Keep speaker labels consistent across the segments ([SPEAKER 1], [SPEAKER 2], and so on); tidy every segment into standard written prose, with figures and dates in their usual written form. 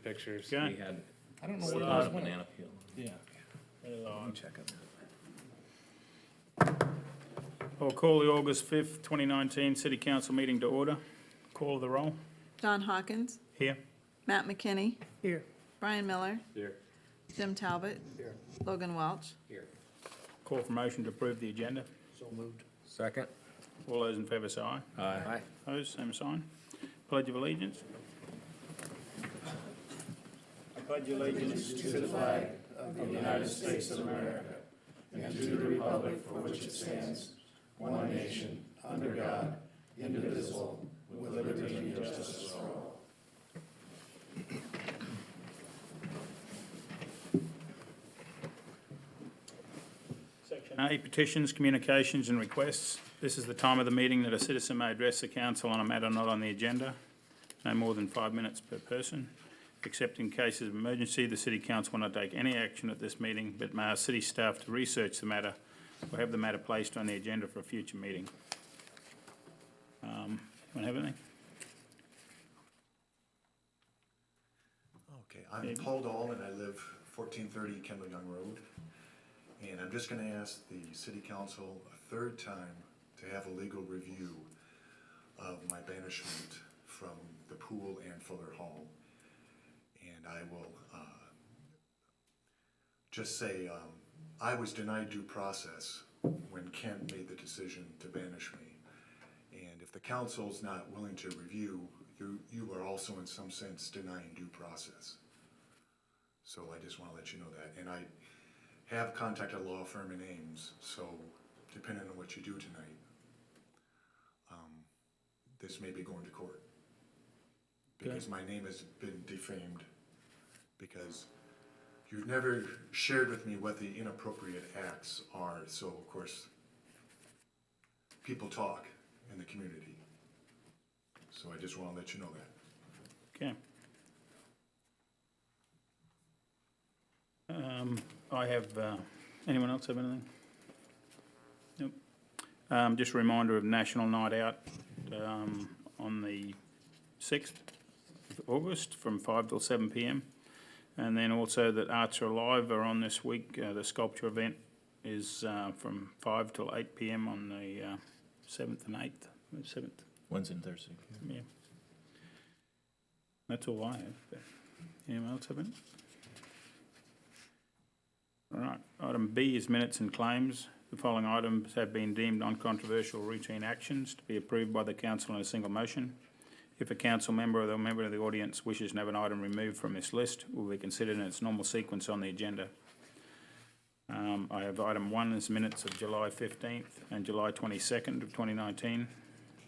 [SPEAKER 1] pictures.
[SPEAKER 2] Okay.
[SPEAKER 3] We had
[SPEAKER 4] I don't know what it was when.
[SPEAKER 3] banana peel.
[SPEAKER 4] Yeah.
[SPEAKER 3] Let me check on that.
[SPEAKER 2] I'll call the August 5th, 2019 City Council meeting to order. Call the roll.
[SPEAKER 5] John Hawkins,
[SPEAKER 2] Here.
[SPEAKER 5] Matt McKinney,
[SPEAKER 2] Here.
[SPEAKER 5] Brian Miller,
[SPEAKER 1] Here.
[SPEAKER 5] Jim Talbot,
[SPEAKER 1] Here.
[SPEAKER 5] Logan Welch.
[SPEAKER 1] Here.
[SPEAKER 2] Call for motion to approve the agenda.
[SPEAKER 1] So moved.
[SPEAKER 3] Second.
[SPEAKER 2] All those in favour say aye.
[SPEAKER 3] Aye.
[SPEAKER 2] Opposed, same sign. Pledge of allegiance. I pledge allegiance to the flag
[SPEAKER 4] Of the United States of America, and to the republic for which it stands, one nation, under God, indivisible, with liberty and justice for all.
[SPEAKER 2] Section A, petitions, communications and requests. This is the time of the meeting that a citizen may address the council on a matter not on the agenda. No more than 5 minutes per person. Except in cases of emergency, the City Council will not take any action at this meeting, but may ask City staff to research the matter or have the matter placed on the agenda for a future meeting. Anyone have anything?
[SPEAKER 6] Okay, I'm Paul Dahl and I live 1430 Kendall Young Road. And I'm just gonna ask the City Council a third time to have a legal review of my banishment from the pool and Fuller Hall. And I will just say, I was denied due process when Kent made the decision to banish me. And if the council's not willing to review, you are also in some sense denying due process. So I just want to let you know that. And I have contacted a law firm in Ames, so depending on what you do tonight, this may be going to court. Because my name has been defamed, because you've never shared with me what the inappropriate acts are, so of course, people talk in the community. So I just want to let you know that.
[SPEAKER 2] Okay. I have, anyone else have anything? Nope. Just a reminder of National Night Out on the 6th of August from 5 till 7 p.m. And then also that Arts Are Alive are on this week. The sculpture event is from 5 till 8 p.m. on the 7th and 8th. 7th.
[SPEAKER 3] Wednesday and Thursday.
[SPEAKER 2] Yeah. That's all I have. But anyone else have any? All right. Item B is minutes and claims. The following items have been deemed non-controversial routine actions to be approved by the council in a single motion. If a council member or a member of the audience wishes to have an item removed from this list, it will be considered in its normal sequence on the agenda. I have item 1 as minutes of July 15th and July 22nd of 2019.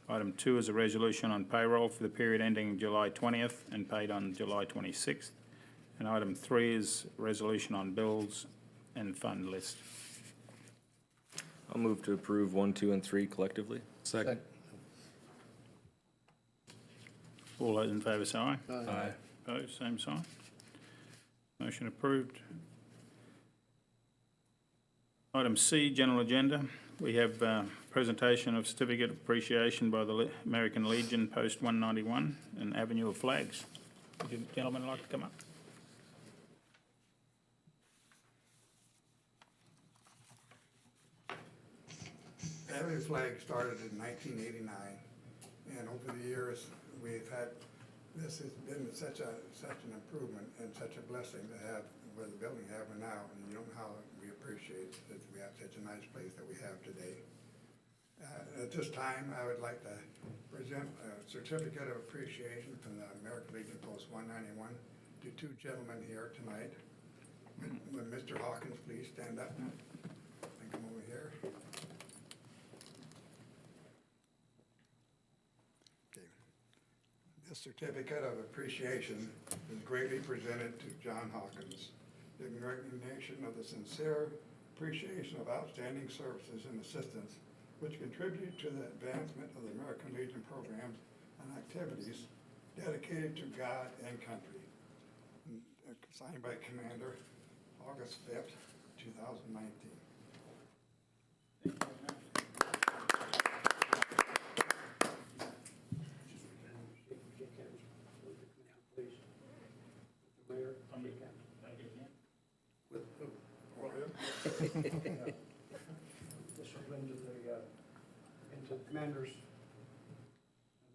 [SPEAKER 2] Item 2 is a resolution on payroll for the period ending July 20th and paid on July 26th. And item 3 is a resolution on bills and fund list.
[SPEAKER 3] I'll move to approve 1, 2, and 3 collectively.
[SPEAKER 1] Second.
[SPEAKER 2] All those in favour say aye.
[SPEAKER 3] Aye.
[SPEAKER 2] Opposed, same sign. Motion approved. Item C, general agenda. We have presentation of certificate of appreciation by the American Legion Post 191 and Avenue of Flags. Would you gentlemen like to come up?
[SPEAKER 7] Avenue Flag started in 1989, and over the years, we've had, this has been such an improvement and such a blessing to have where the building we have now, and you don't know how we appreciate that we have such a nice place that we have today. At this time, I would like to present a certificate of appreciation from the American Legion Post 191 to two gentlemen here tonight. Would Mr. Hawkins please stand up and come over here? This certificate of appreciation is greatly presented to John Hawkins in recognition of the sincere appreciation of outstanding services and assistance which contribute to the advancement of the American Legion programs and activities dedicated to God and country. Signed by Commander, August 5th, 2019.
[SPEAKER 1] This will into the Commanders,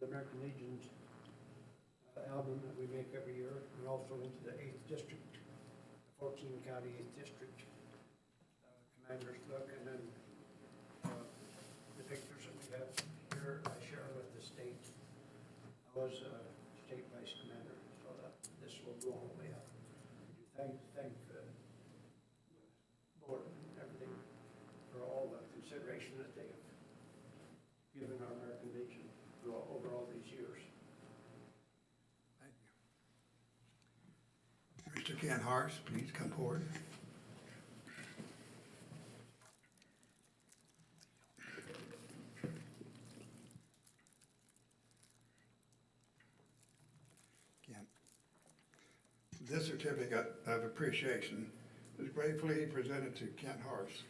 [SPEAKER 1] the American Legion's album that we make every year, and also into the 8th District, 14 County 8th District Commanders look, and then the pictures that we have here, I share with the state. I was a state vice commander, so that this will go all the way up. Thank the board and everything for all the consideration that they have given our American Legion over all these years.
[SPEAKER 7] Mr. Ken Hars, please come forward. Ken, this certificate of appreciation is gratefully presented to Kent Hars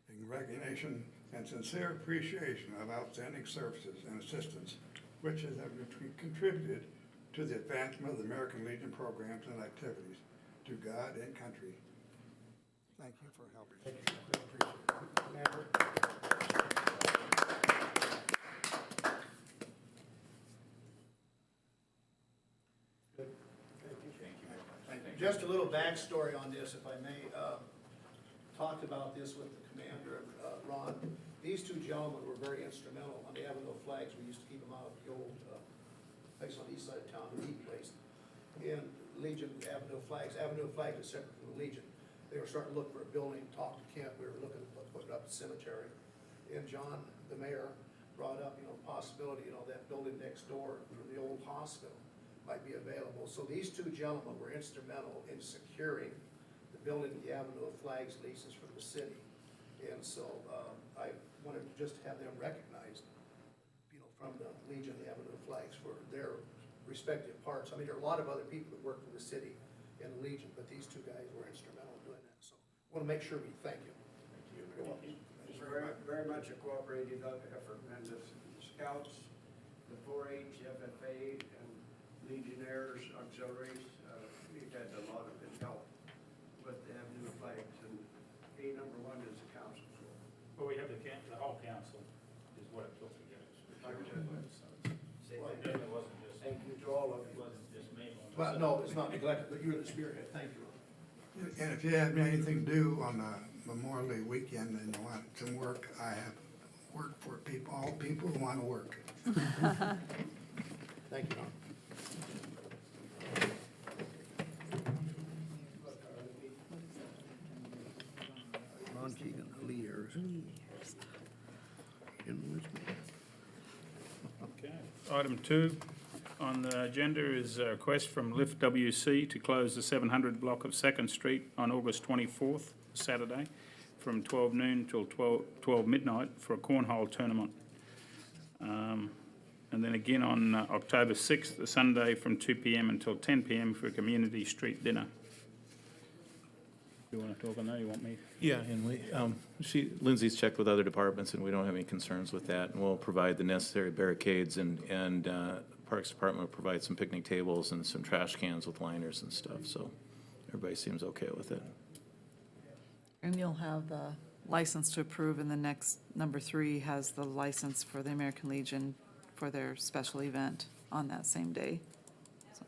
[SPEAKER 7] in recognition and sincere appreciation of outstanding services and assistance which has contributed to the advancement of the American Legion programs and activities to God and country. Thank you for helping.
[SPEAKER 1] Thank you. Appreciate it. Commander. Good. Thank you.
[SPEAKER 4] Thank you. Just a little backstory on this, if I may. Talked about this with the commander, Ron. These two gentlemen were very instrumental on the Avenue flags. We used to keep them out of the old place on the east side of town, the meeting place. And Legion Avenue flags is separate from the Legion. They were starting to look for a building, talked to Kent, we were looking at putting up the cemetery. And John, the mayor, brought up, possibility, that building next door from the old hospital might be available. So these two gentlemen were instrumental in securing the building the Avenue of Flags leases from the city. And so I wanted to just have them recognized, from the Legion, the Avenue of Flags, for their respective parts. I mean, there are a lot of other people that work for the city and the Legion, but these two guys were instrumental in doing that. So I want to make sure we thank you. You're welcome.
[SPEAKER 1] It's very much a cooperative effort, and the Scouts, the 4-H, FFA, and Legionnaires, auxiliaries, we've had a lot of good help with the Avenue of Flags, and number one is the council.
[SPEAKER 2] Well, we have the whole council is what it took to get it. It wasn't just,
[SPEAKER 1] Thank you to all of
[SPEAKER 2] it
[SPEAKER 1] you.
[SPEAKER 2] wasn't just me.
[SPEAKER 4] Well, no, it's not neglected, but you're the spearhead. Thank you, Ron.
[SPEAKER 7] And if you have anything to do on Memorial Day weekend and you want some work, I have work for people, all people who want to work.
[SPEAKER 4] Thank you, Ron.
[SPEAKER 1] Ron Keegan, leaders.
[SPEAKER 2] Okay. Item 2 on the agenda is a request from Lift WC to close the 700 block of 2nd Street on August 24th, Saturday, from 12 noon till 12 midnight for a cornhole tournament. And then again on October 6th, the Sunday, from 2 p.m. until 10 p.m. for a community street dinner. You want to talk on that? You want me?
[SPEAKER 3] Yeah, and Lindsay's checked with other departments, and we don't have any concerns with that. And we'll provide the necessary barricades, and Parks Department will provide some picnic tables and some trash cans with liners and stuff. So everybody seems okay with it.
[SPEAKER 5] And you'll have the license to approve, and the next, number 3, has the license for the American Legion for their special event on that same day. So,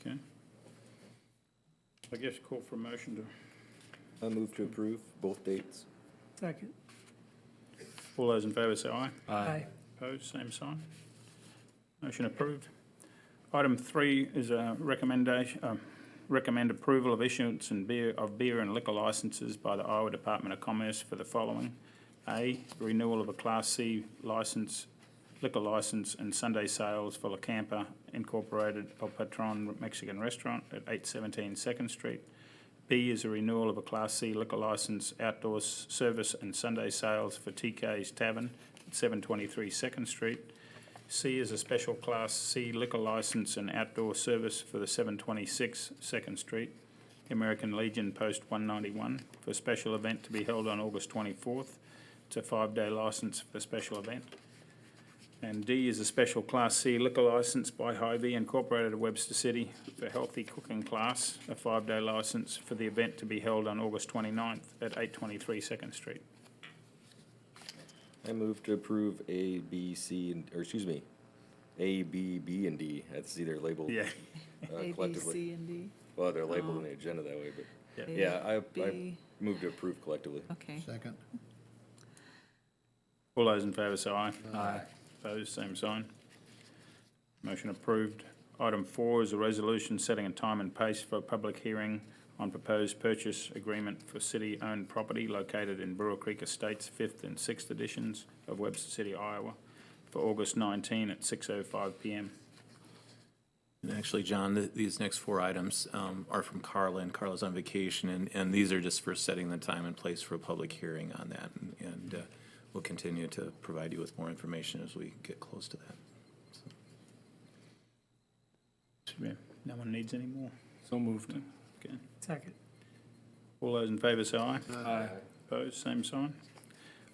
[SPEAKER 2] Okay. I guess call for a motion to,
[SPEAKER 3] I move to approve both dates.
[SPEAKER 1] Second.
[SPEAKER 2] all those in favour say aye.
[SPEAKER 1] Aye.
[SPEAKER 2] Opposed, same sign. Motion approved. Item 3 is a recommend approval of issuance of beer and liquor licences by the Iowa Department of Commerce for the following. A, renewal of a Class C license, liquor license and Sunday sales for La Campa Incorporated El Patron Mexican Restaurant at 817 2nd Street. B is a renewal of a Class C liquor license, outdoor service and Sunday sales for TK's Tavern at 723 2nd Street. C is a special Class C liquor license and outdoor service for the 726 2nd Street, American Legion Post 191, for a special event to be held on August 24th. It's a 5-day license for the special event. And D is a special Class C liquor license by Hy-Vee Incorporated of Webster City for Healthy Cooking Class, a 5-day license for the event to be held on August 29th at 823 2nd Street.
[SPEAKER 8] I move to approve A, B, C, A, B, B, and D. That's either labeled
[SPEAKER 2] Yeah.
[SPEAKER 5] A, B,
[SPEAKER 8] collectively.
[SPEAKER 5] C, and D.
[SPEAKER 8] Well, they're labeled in the agenda that way, but
[SPEAKER 5] A,
[SPEAKER 8] yeah, I
[SPEAKER 5] B.
[SPEAKER 8] move to approve collectively.
[SPEAKER 5] Okay.
[SPEAKER 4] Second.
[SPEAKER 2] All those in favour say aye. Aye. Opposed, same sign. Motion approved. Item 4 is a resolution setting a time and pace for a public hearing on proposed purchase agreement for city-owned property located in Brewer Creek Estates, 5th and 6th editions of Webster City, Iowa, for August 19 at 6:05 p.m.
[SPEAKER 3] And actually, John, these next 4 items are from Carla, and Carla's on vacation, and these are just for setting the time and place for a public hearing on that. And we'll continue to provide you with more information as we get close to that.
[SPEAKER 2] No one needs any more?
[SPEAKER 8] So moved.
[SPEAKER 2] Okay.
[SPEAKER 1] Second.
[SPEAKER 2] All those in favour say aye.
[SPEAKER 8] Aye.
[SPEAKER 2] Opposed, same sign.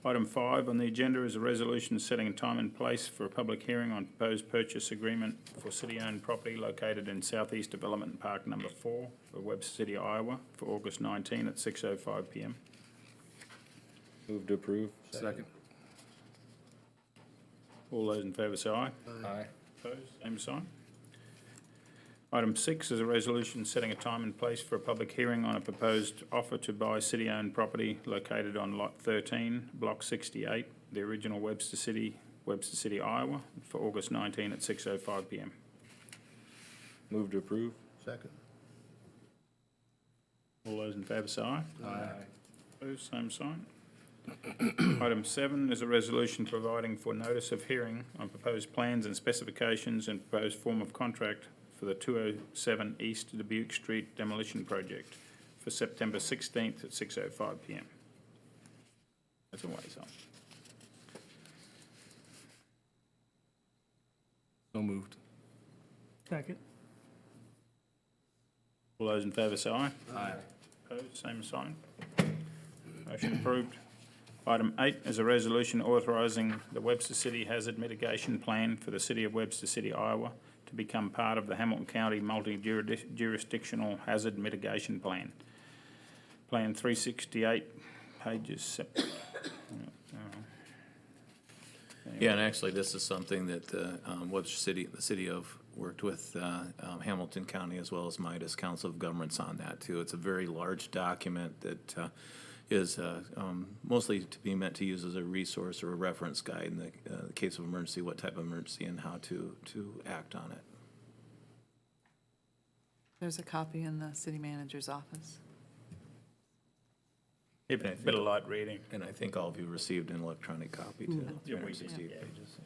[SPEAKER 2] Item 5 on the agenda is a resolution setting a time and place for a public hearing on proposed purchase agreement for city-owned property located in Southeast Development Park Number 4 of Webster City, Iowa, for August 19 at 6:05 p.m.
[SPEAKER 8] Move to approve.
[SPEAKER 4] Second.
[SPEAKER 2] All those in favour say aye.
[SPEAKER 8] Aye.
[SPEAKER 2] Opposed, same sign. Item 6 is a resolution setting a time and place for a public hearing on a proposed offer to buy city-owned property located on Lot 13, Block 68, the original Webster City, Iowa, for August 19 at 6:05 p.m.
[SPEAKER 8] Move to approve.
[SPEAKER 4] Second.
[SPEAKER 2] All those in favour say aye.
[SPEAKER 8] Aye.
[SPEAKER 2] Opposed, same sign. Item 7 is a resolution providing for notice of hearing on proposed plans and specifications and proposed form of contract for the 207 East Dubuque Street demolition project for September 16th at 6:05 p.m. That's a ways on.
[SPEAKER 8] So moved.
[SPEAKER 1] Second.
[SPEAKER 2] All those in favour say aye.
[SPEAKER 8] Aye.
[SPEAKER 2] Opposed, same sign. Motion approved. Item 8 is a resolution authorising the Webster City Hazard Mitigation Plan for the City of Webster City, Iowa, to become part of the Hamilton County Multi-Jurisdictional Hazard Mitigation Plan. Plan 368, pages separate.
[SPEAKER 3] Yeah, and actually, this is something that Webster City, the city of, worked with Hamilton County as well as Midas Council of Governments on that too. It's a very large document that is mostly to be meant to use as a resource or a reference guide in the case of emergency, what type of emergency and how to act on it.
[SPEAKER 5] There's a copy in the city manager's office.
[SPEAKER 2] Bit of light reading.
[SPEAKER 3] And I think all of you received an electronic copy too.
[SPEAKER 2] Yeah, we did.
[SPEAKER 3] 368
[SPEAKER 2] Yeah.
[SPEAKER 3] pages.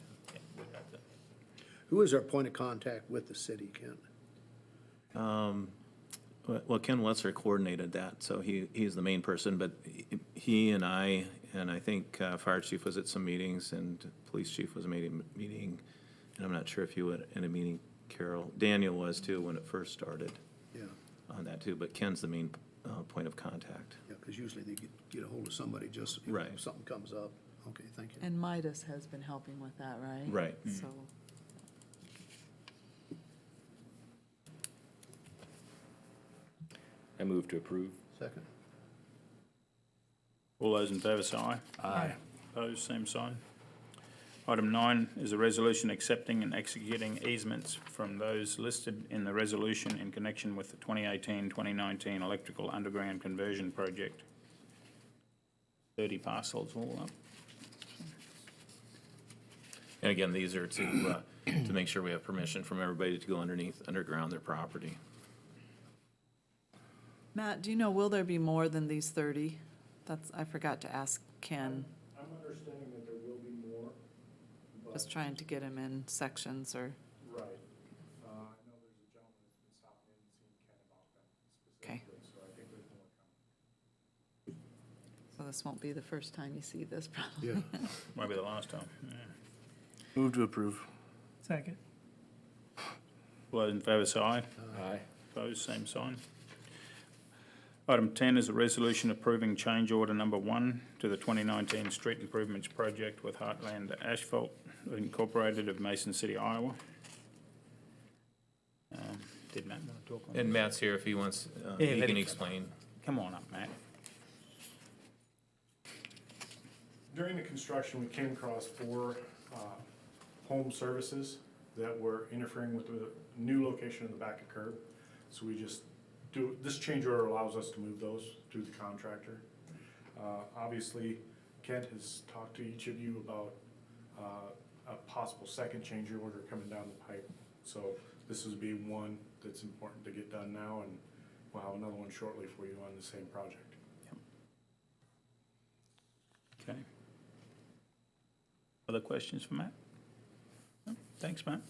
[SPEAKER 4] Who is our point of contact with the city, Kent?
[SPEAKER 3] Well, Ken Wetzer coordinated that, so he's the main person, but he and I think fire chief was at some meetings, and police chief was a meeting, and I'm not sure if you were in a meeting, Carol. Daniel was too when it first started
[SPEAKER 4] Yeah,
[SPEAKER 3] on that too, but Ken's the main point of contact.
[SPEAKER 4] yeah, because usually they get a hold of somebody just, if
[SPEAKER 3] Right.
[SPEAKER 4] something comes up. Okay, thank you.
[SPEAKER 5] And Midas has been helping with that, right?
[SPEAKER 3] Right.
[SPEAKER 5] So,
[SPEAKER 8] I move to approve.
[SPEAKER 4] Second.
[SPEAKER 2] All those in favour say aye.
[SPEAKER 8] Aye.
[SPEAKER 2] Opposed, same sign. Item 9 is a resolution accepting and executing easements from those listed in the resolution in connection with the 2018-2019 electrical underground conversion project. 30 parcels all up.
[SPEAKER 3] And again, these are to make sure we have permission from everybody to go underground their property.
[SPEAKER 5] Matt, do you know, will there be more than these 30? I forgot to ask Ken,
[SPEAKER 9] I'm understanding that there will be more, but,
[SPEAKER 5] just trying to get him in sections or,
[SPEAKER 9] right. I know there's a gentleman that's been stopping in and seeing Ken about them
[SPEAKER 5] Okay.
[SPEAKER 9] specifically, so I think there's more coming.
[SPEAKER 5] so this won't be the first time you see this probably.
[SPEAKER 4] Yeah.
[SPEAKER 2] Might be the last time. Yeah.
[SPEAKER 8] Move to approve.
[SPEAKER 1] Second.
[SPEAKER 2] All those in favour say aye.
[SPEAKER 8] Aye.
[SPEAKER 2] Opposed, same sign. Item 10 is a resolution approving change order number 1 to the 2019 Street Improvements Project with Heartland Asphalt Incorporated of Mason City, Iowa. Did Matt want to talk on that?
[SPEAKER 3] And Matt's here if he wants,
[SPEAKER 2] Yeah,
[SPEAKER 3] he
[SPEAKER 2] let
[SPEAKER 3] can
[SPEAKER 2] him-
[SPEAKER 3] explain.
[SPEAKER 2] Come on up, Matt.
[SPEAKER 9] During the construction, we came across 4 home services that were interfering with the new location of the back of curb. So we just this change order allows us to move those to the contractor. Obviously, Kent has talked to each of you about a possible second change order coming down the pipe. So this would be one that's important to get done now, and we'll have another one shortly for you on the same project.
[SPEAKER 2] Okay. Other questions for Matt? No? Thanks, Matt.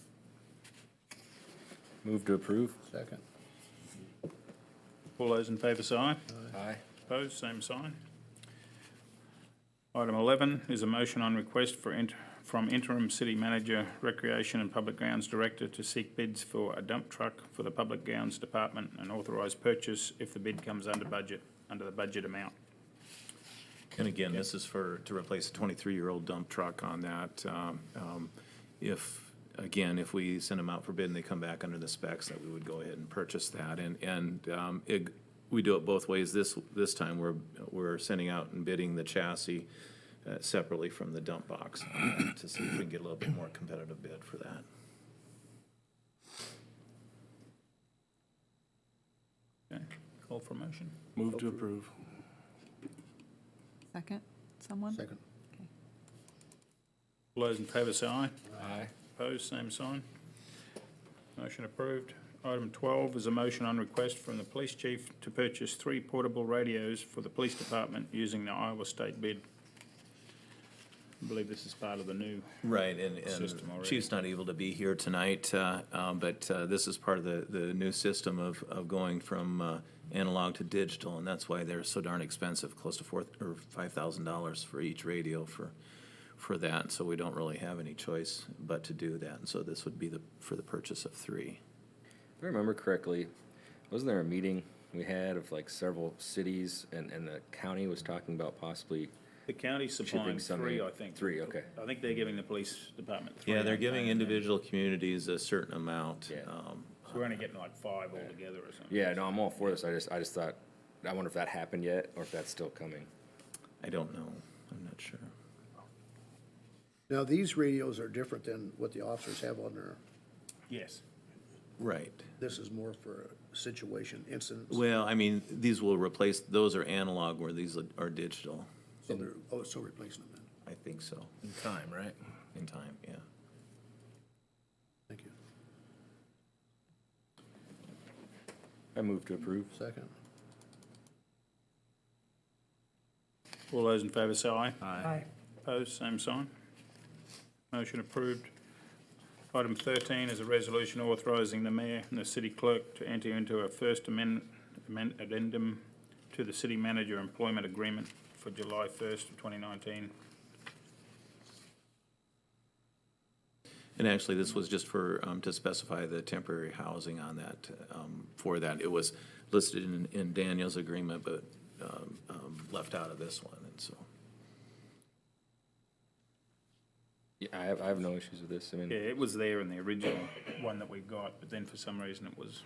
[SPEAKER 8] Move to approve.
[SPEAKER 1] Second.
[SPEAKER 2] All those in favour say aye.
[SPEAKER 8] Aye.
[SPEAKER 2] Opposed, same sign. Item 11 is a motion on request from interim city manager, recreation and public grounds director to seek bids for a dump truck for the public grounds department and authorise purchase if the bid comes under the budget amount.
[SPEAKER 3] And again, this is to replace a 23-year-old dump truck on that. If we send them out for bid and they come back under the specs, that we would go ahead and purchase that. We do it both ways. This time, we're sending out and bidding the chassis separately from the dump box to see if we can get a little bit more competitive bid for that.
[SPEAKER 2] Okay, call for motion.
[SPEAKER 9] Move to approve.
[SPEAKER 5] Second, someone?
[SPEAKER 1] Second.
[SPEAKER 2] All those in favour say aye.
[SPEAKER 8] Aye.
[SPEAKER 2] Opposed, same sign. Motion approved. Item 12 is a motion on request from the police chief to purchase 3 portable radios for the police department using the Iowa State bid. I believe this is part of the new.
[SPEAKER 3] Right, and
[SPEAKER 2] System already.
[SPEAKER 3] Chief's not able to be here tonight, but this is part of the new system of going from analog to digital, and that's why they're so darn expensive, close to $5,000 for each radio for that. So we don't really have any choice but to do that. And so this would be for the purchase of 3.
[SPEAKER 8] If I remember correctly, wasn't there a meeting we had of like several cities and the county was talking about possibly
[SPEAKER 2] The county's supplying
[SPEAKER 8] shipping some
[SPEAKER 2] 3,
[SPEAKER 8] in?
[SPEAKER 2] I think.
[SPEAKER 8] 3, okay.
[SPEAKER 2] I think they're giving the police department 3.
[SPEAKER 3] Yeah, they're giving individual communities a certain amount.
[SPEAKER 8] Yeah.
[SPEAKER 2] So we're only getting like 5 altogether or something.
[SPEAKER 8] Yeah, no, I'm all for this. I just thought, I wonder if that happened yet or if that's still coming.
[SPEAKER 3] I don't know. I'm not sure.
[SPEAKER 1] Now, these radios are different than what the officers have on their,
[SPEAKER 2] Yes.
[SPEAKER 3] Right.
[SPEAKER 1] this is more for a situation, incidents.
[SPEAKER 3] Well, I mean, these will replace, those are analog where these are digital.
[SPEAKER 1] So they're, so replacing them then.
[SPEAKER 3] I think so.
[SPEAKER 8] In time, right?
[SPEAKER 3] In time, yeah.
[SPEAKER 1] Thank you.
[SPEAKER 8] I move to approve.
[SPEAKER 1] Second.
[SPEAKER 2] All those in favour say aye.
[SPEAKER 8] Aye.
[SPEAKER 2] Opposed, same sign. Motion approved. Item 13 is a resolution authorising the mayor and the city clerk to enter into a first addendum to the city manager employment agreement for July 1st of 2019.
[SPEAKER 3] And actually, this was just for, to specify the temporary housing on that, for that. It was listed in Daniel's agreement, but left out of this one, and so.
[SPEAKER 8] Yeah, I have no issues with this. I mean,
[SPEAKER 2] Yeah, it was there in the original one that we got, but then for some reason it was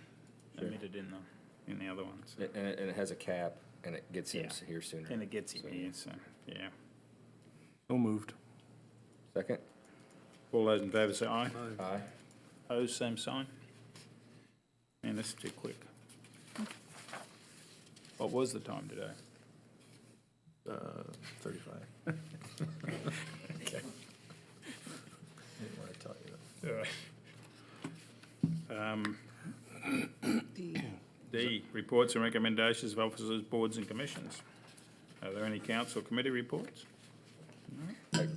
[SPEAKER 2] omitted in the other ones.
[SPEAKER 8] and it has a cap and it gets him
[SPEAKER 2] Yeah.
[SPEAKER 8] here sooner.
[SPEAKER 2] And it gets him here, so, yeah.
[SPEAKER 9] So moved.
[SPEAKER 8] Second?
[SPEAKER 2] All those in favour say aye.
[SPEAKER 8] Aye.
[SPEAKER 2] Opposed, same sign. Man, this is too quick. What was the time today?
[SPEAKER 3] 35. Okay. Didn't want to tell you that.
[SPEAKER 2] D, reports and recommendations of officers, boards and commissions. Are there any council committee reports?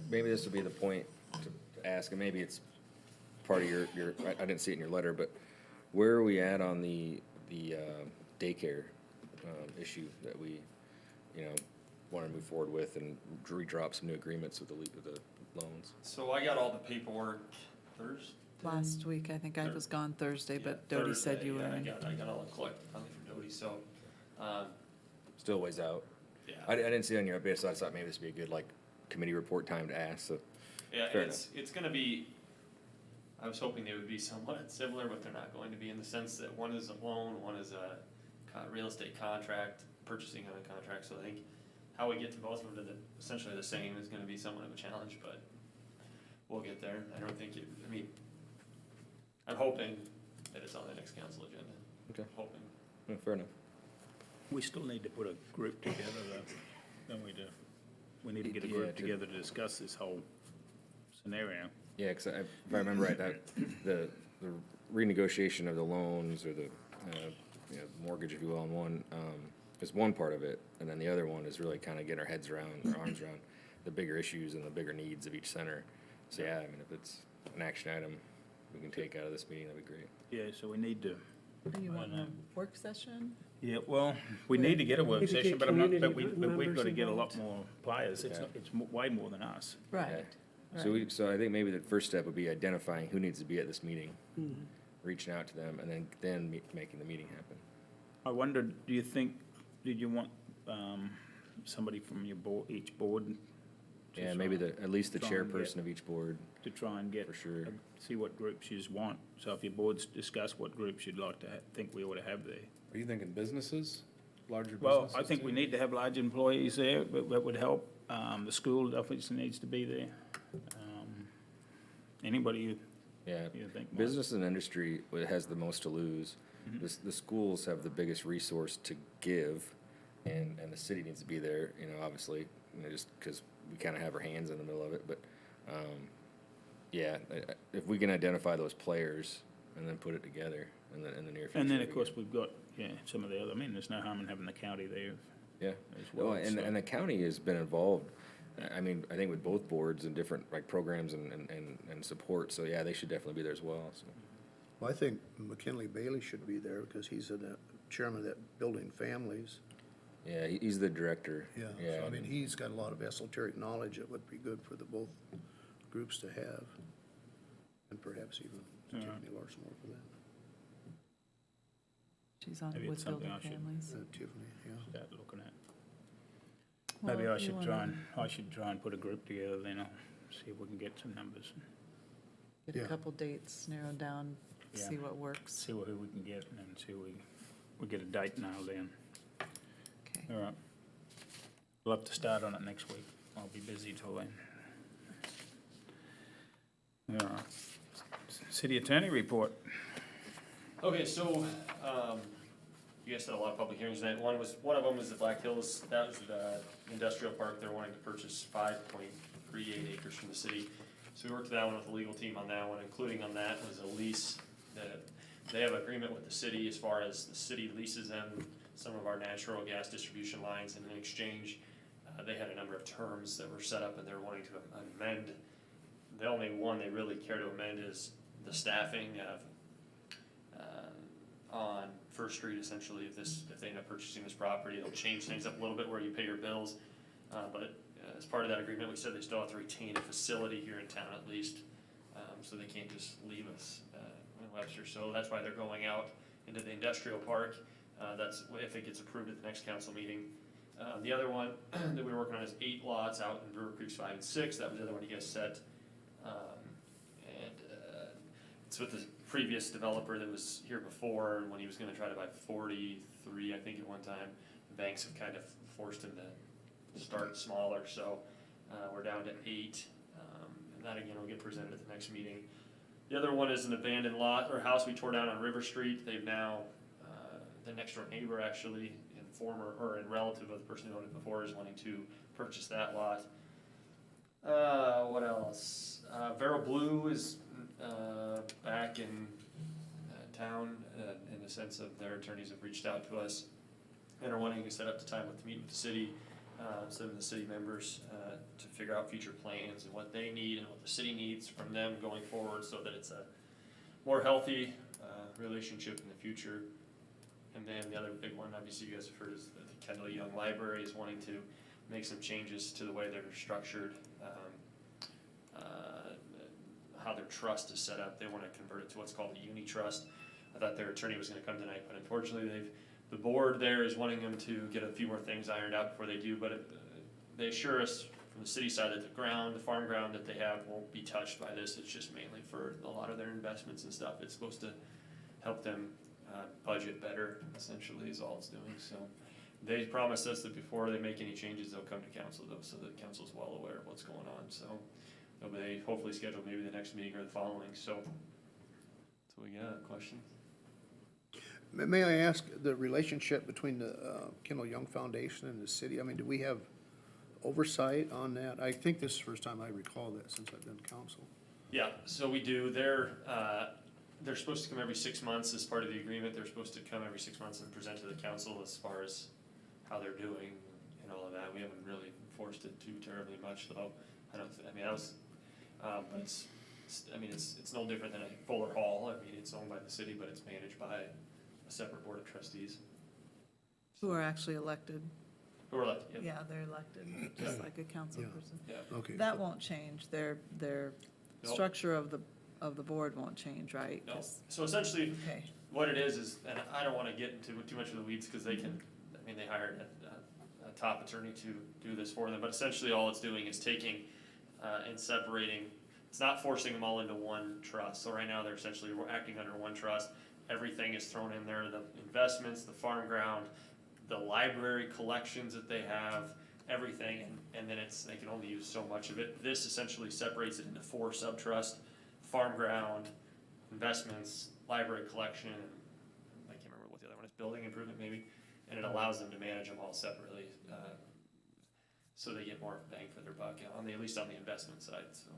[SPEAKER 8] Maybe this would be the point to ask, and maybe it's part of your, I didn't see it in your letter, but where are we at on the daycare issue that we, want to move forward with and redrop some new agreements with the loans?
[SPEAKER 10] So I got all the paperwork Thursday.
[SPEAKER 5] Last week, I think I was gone Thursday, but Dodie said you were
[SPEAKER 10] Yeah,
[SPEAKER 5] in.
[SPEAKER 10] I got all the collect finally from Dodie, so,
[SPEAKER 8] still ways out.
[SPEAKER 10] Yeah.
[SPEAKER 8] I didn't see it on your update, so I thought maybe this would be a good, like, committee report time to ask, so.
[SPEAKER 10] Yeah,
[SPEAKER 8] Fair
[SPEAKER 10] it's gonna be, I was hoping they would be somewhat similar, but they're not going to be, in the sense that one is a loan, one is a real estate contract, purchasing on a contract, so I think how we get to both of them to essentially the same is gonna be somewhat of a challenge, but we'll get there. I don't think it, I mean, I'm hoping that it's on the next council agenda.
[SPEAKER 8] Okay.
[SPEAKER 10] Hoping.
[SPEAKER 8] Fair enough.
[SPEAKER 2] We still need to put a group together though, don't we do? We need to get a
[SPEAKER 8] Yeah,
[SPEAKER 2] group
[SPEAKER 8] to-
[SPEAKER 2] together to discuss this whole scenario.
[SPEAKER 8] Yeah, because if I remember right, that, the renegotiation of the loans or the, you know, mortgage, if you will, on one, is one part of it. And then the other one is really kind of getting our heads around, our arms around the bigger issues and the bigger needs of each center. So yeah, I mean, if it's an action item we can take out of this meeting, that'd be great.
[SPEAKER 2] Yeah, so we need to,
[SPEAKER 5] Do you
[SPEAKER 2] I
[SPEAKER 5] want
[SPEAKER 2] don't
[SPEAKER 5] a
[SPEAKER 2] know.
[SPEAKER 5] work session?
[SPEAKER 2] yeah, well, we need to get a work
[SPEAKER 1] Need to get
[SPEAKER 2] session, but I'm not, but
[SPEAKER 1] community
[SPEAKER 2] we've
[SPEAKER 1] members
[SPEAKER 2] got to get a lot
[SPEAKER 1] involved.
[SPEAKER 2] more players. It's,
[SPEAKER 8] Yeah.
[SPEAKER 2] it's way more than us.
[SPEAKER 5] Right.
[SPEAKER 8] So so I think maybe the first step would be identifying who needs to be at this meeting, reaching out to them, and then making the meeting happen.
[SPEAKER 2] I wondered, do you think, did you want, somebody from your board, each board? to
[SPEAKER 8] Yeah, maybe at least the
[SPEAKER 2] try and get-
[SPEAKER 8] chairperson of each board,
[SPEAKER 2] To try and get.
[SPEAKER 8] for sure.
[SPEAKER 2] See what groups you want. So if your boards discuss what groups you'd like to think we ought to have there.
[SPEAKER 11] Are you thinking businesses, larger businesses?
[SPEAKER 2] Well, I think
[SPEAKER 11] too?
[SPEAKER 2] we need to have large employees there, but that would help. The school obviously needs to be there. Anybody you
[SPEAKER 8] Yeah,
[SPEAKER 2] think? might-
[SPEAKER 8] business and industry has the most to lose. The schools have the biggest resource to give, and the city needs to be there, you know, obviously, you know, just because we kind of have our hands in the middle of it, but, yeah, if we can identify those players and then put it together in the near future.
[SPEAKER 2] And then,
[SPEAKER 8] that'd
[SPEAKER 2] of
[SPEAKER 8] be
[SPEAKER 2] course,
[SPEAKER 8] good.
[SPEAKER 2] we've got, some of the other, I mean, there's no harm in having the county there
[SPEAKER 8] Yeah,
[SPEAKER 2] as well.
[SPEAKER 8] well, and,
[SPEAKER 2] so-
[SPEAKER 8] and the county has been involved, I mean, I think with both boards and different, like, programs and support, so yeah, they should definitely be there as well, so.
[SPEAKER 4] Well, I think McKinley Bailey should be there because he's the chairman of that Building Families.
[SPEAKER 8] Yeah, he's the director.
[SPEAKER 4] Yeah, so I mean, he's got a lot of esoteric knowledge that would be good for the both groups to have. And perhaps even
[SPEAKER 2] Yeah.
[SPEAKER 4] Tiffany Larson more for that.
[SPEAKER 5] She's on
[SPEAKER 2] Maybe it's
[SPEAKER 5] with
[SPEAKER 2] something
[SPEAKER 5] Building
[SPEAKER 2] I should-
[SPEAKER 5] Families.
[SPEAKER 4] Tiffany, yeah.
[SPEAKER 2] Start looking at.
[SPEAKER 5] Well,
[SPEAKER 2] Maybe
[SPEAKER 5] if
[SPEAKER 2] I
[SPEAKER 5] you
[SPEAKER 2] should
[SPEAKER 5] wanna
[SPEAKER 2] try and put a group together, then I'll see if we can get some numbers.
[SPEAKER 5] Get a
[SPEAKER 4] Yeah.
[SPEAKER 5] couple dates narrowed down,
[SPEAKER 2] Yeah.
[SPEAKER 5] see what works.
[SPEAKER 2] See who we can get and then see we get a date nailed in.
[SPEAKER 5] Okay.
[SPEAKER 2] All right. We'll have to start on it next week. I'll be busy till then. All right. City Attorney report.
[SPEAKER 10] Okay, so, you guys had a lot of public hearings tonight. One of them was the Black Hills, that was the industrial park. They're wanting to purchase 5.38 acres from the city. So we worked that one with the legal team on that one, including on that was a lease that, they have agreement with the city as far as the city leases them some of our natural gas distribution lines, and in exchange, they had a number of terms that were set up and they're wanting to amend. The only one they really care to amend is the staffing of, on First Street, essentially, if they end up purchasing this property, it'll change things up a little bit where you pay your bills. But as part of that agreement, we said they still have to retain a facility here in town at least, so they can't just leave us, in Webster. So that's why they're going out into the industrial park. That's if it gets approved at the next council meeting. The other one that we were working on is 8 lots out in Brewer Creeks 5 and 6. That was the other one you guys set. It's with the previous developer that was here before, and when he was gonna try to buy 43, I think at one time, the banks have kind of forced him to start smaller, so, we're down to 8. And that again will get presented at the next meeting. The other one is an abandoned lot or house we tore down on River Street. They've now, the next door neighbor actually, and relative of the person who owned it before, is wanting to purchase that lot. What else? Vero Blue is back in town, in the sense of their attorneys have reached out to us and are wanting to set up the time to meet with the city, some of the city members, to figure out future plans and what they need and what the city needs from them going forward, so that it's a more healthy relationship in the future. And then the other big one, obviously you guys have heard, is the Kendall Young Library is wanting to make some changes to the way they're structured, how their trust is set up. They want to convert it to what's called a uni trust. I thought their attorney was going to come tonight, but unfortunately the board there is wanting them to get a few more things ironed out before they do, but they assure us from the city side that the ground, the farm ground that they have won't be touched by this. It's just mainly for a lot of their investments and stuff. It's supposed to help them budget better, essentially, is all it's doing. So they promised us that before they make any changes, they'll come to council though, so the council's well aware of what's going on. So they'll be hopefully scheduled maybe the next meeting or the following. So we got questions?
[SPEAKER 1] May I ask the relationship between the Kendall Young Foundation and the city? I mean, do we have oversight on that? I think this is the first time I recall that since I've been council.
[SPEAKER 10] Yeah, so we do. They're supposed to come every 6 months as part of the agreement. They're supposed to come every 6 months and present to the council as far as how they're doing and all of that. We haven't really enforced it too terribly much, though. But it's no different than a Fuller Hall. I mean, it's owned by the city, but it's managed by a separate board of trustees.
[SPEAKER 5] Who are actually elected.
[SPEAKER 10] Who are elected,
[SPEAKER 5] Yeah, they're elected, just like a council
[SPEAKER 1] Yeah.
[SPEAKER 5] person.
[SPEAKER 10] yeah.
[SPEAKER 1] Okay.
[SPEAKER 5] That won't change. Their
[SPEAKER 10] Nope.
[SPEAKER 5] structure of the board won't change, right?
[SPEAKER 10] No,
[SPEAKER 5] 'Cause-
[SPEAKER 10] so essentially,
[SPEAKER 5] Okay.
[SPEAKER 10] what it is, and I don't wanna get into too much of the weeds, cause they hired a top attorney to do this for them, but essentially all it's doing is taking, and separating, it's not forcing them all into one trust, so right now they're essentially acting under one trust, everything is thrown in there, the investments, the farm ground, the library collections that they have, everything, and then they can only use so much of it. This essentially separates it into 4 sub-trusts: farm ground, investments, library collection, and I can't remember what the other one is, building improvement maybe, and it allows them to manage them all separately, so they get more bang for their buck, at least on the investment side, so.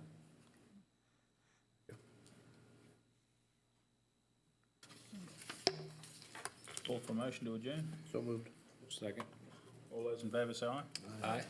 [SPEAKER 2] Call for motion to adjourn.
[SPEAKER 1] So moved.
[SPEAKER 11] Second.
[SPEAKER 2] All those in favour say aye.
[SPEAKER 11] Aye.